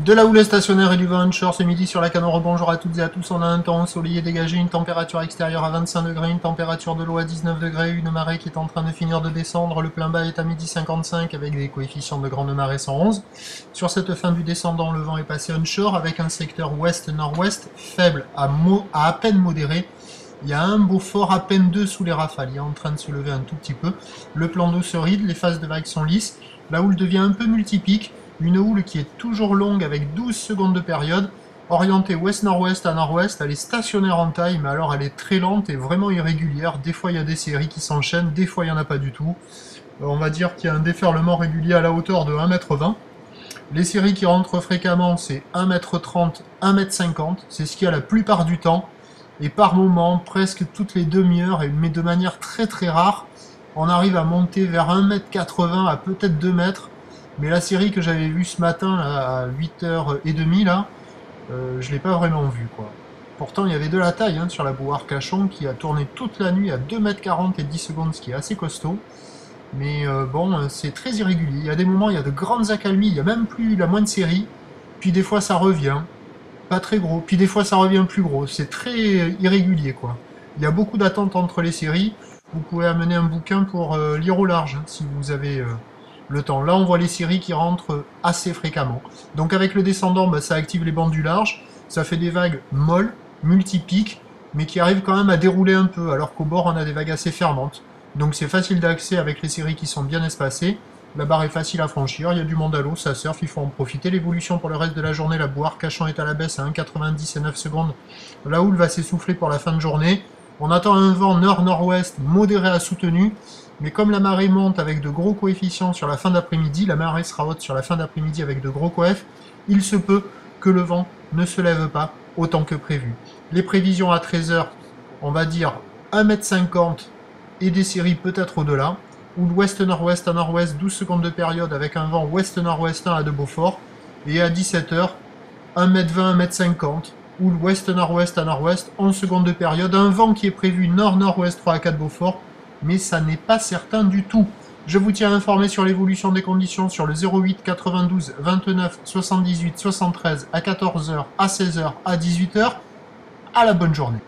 De la houle stationnaire et du vent onshore ce midi sur la Canore. Bonjour à toutes et à tous. On a un temps ensoleillé dégagé, une température extérieure à 25 degrés, une température de l'eau à 19 degrés, une marée qui est en train de finir de descendre. Le plein bas est à midi 55 avec des coefficients de grande marée 111. Sur cette fin du descendant, le vent est passé onshore avec un secteur ouest-nord-ouest faible à peine modéré. Il y a un Beaufort à peine 2 sous les rafales, il est en train de se lever un tout petit peu. Le plan d'eau se ride, les phases de vagues sont lisses. La houle devient un peu multipique. Une houle qui est toujours longue avec 12 secondes de période, orientée ouest-nord-ouest à nord-ouest, elle est stationnaire en taille, mais alors elle est très lente et vraiment irrégulière. Des fois il y a des séries qui s'enchaînent, des fois il n'y en a pas du tout. On va dire qu'il y a un déferlement régulier à la hauteur de 1,20 m. Les séries qui rentrent fréquemment, c'est 1,30 m, 1,50 m, c'est ce qu'il y a la plupart du temps. Et par moment, presque toutes les demi-heures, mais de manière très très rare, on arrive à monter vers 1,80 m à peut-être 2 mètres. Mais la série que j'avais vue ce matin là, à 8h30, là, je ne l'ai pas vraiment vue, quoi. Pourtant, il y avait de la taille sur la boue Arcachon qui a tourné toute la nuit à 2,40 m et 10 secondes, ce qui est assez costaud. Mais bon, c'est très irrégulier. Il y a des moments, il y a de grandes accalmies, il n'y a même plus la moindre série. Puis des fois, ça revient. Pas très gros. Puis des fois, ça revient plus gros. C'est très irrégulier, quoi. Il y a beaucoup d'attentes entre les séries. Vous pouvez amener un bouquin pour lire au large, si vous avez... le temps. Là, on voit les séries qui rentrent assez fréquemment. Donc avec le descendant, ça active les bandes du large, ça fait des vagues molles, multipiques, mais qui arrivent quand même à dérouler un peu, alors qu'au bord, on a des vagues assez fermantes. Donc c'est facile d'accès avec les séries qui sont bien espacées. La barre est facile à franchir, il y a du monde à l'eau, ça surfe, il faut en profiter. L'évolution pour le reste de la journée, la boue Arcachon est à la baisse à 1,90 et 9 secondes. La houle va s'essouffler pour la fin de journée. On attend un vent nord-nord-ouest modéré à soutenu. Mais comme la marée monte avec de gros coefficients sur la fin d'après-midi, la marée sera haute sur la fin d'après-midi avec de gros coefs, il se peut que le vent ne se lève pas autant que prévu. Les prévisions à 13 h, on va dire 1,50 m et des séries peut-être au-delà, ou l'ouest-nord-ouest à nord-ouest, 12 secondes de période avec un vent ouest-nord-ouest 1 à de Beaufort, et à 17 h, 1,20 m, 1,50 m, ou l'ouest-nord-ouest à nord-ouest, 11 secondes de période, un vent qui est prévu nord-nord-ouest 3 à 4 Beaufort, mais ça n'est pas certain du tout. Je vous tiens informé sur l'évolution des conditions sur le 08 92 29 78 73 à 14 h, à 16 h, à 18 h. À la bonne journée.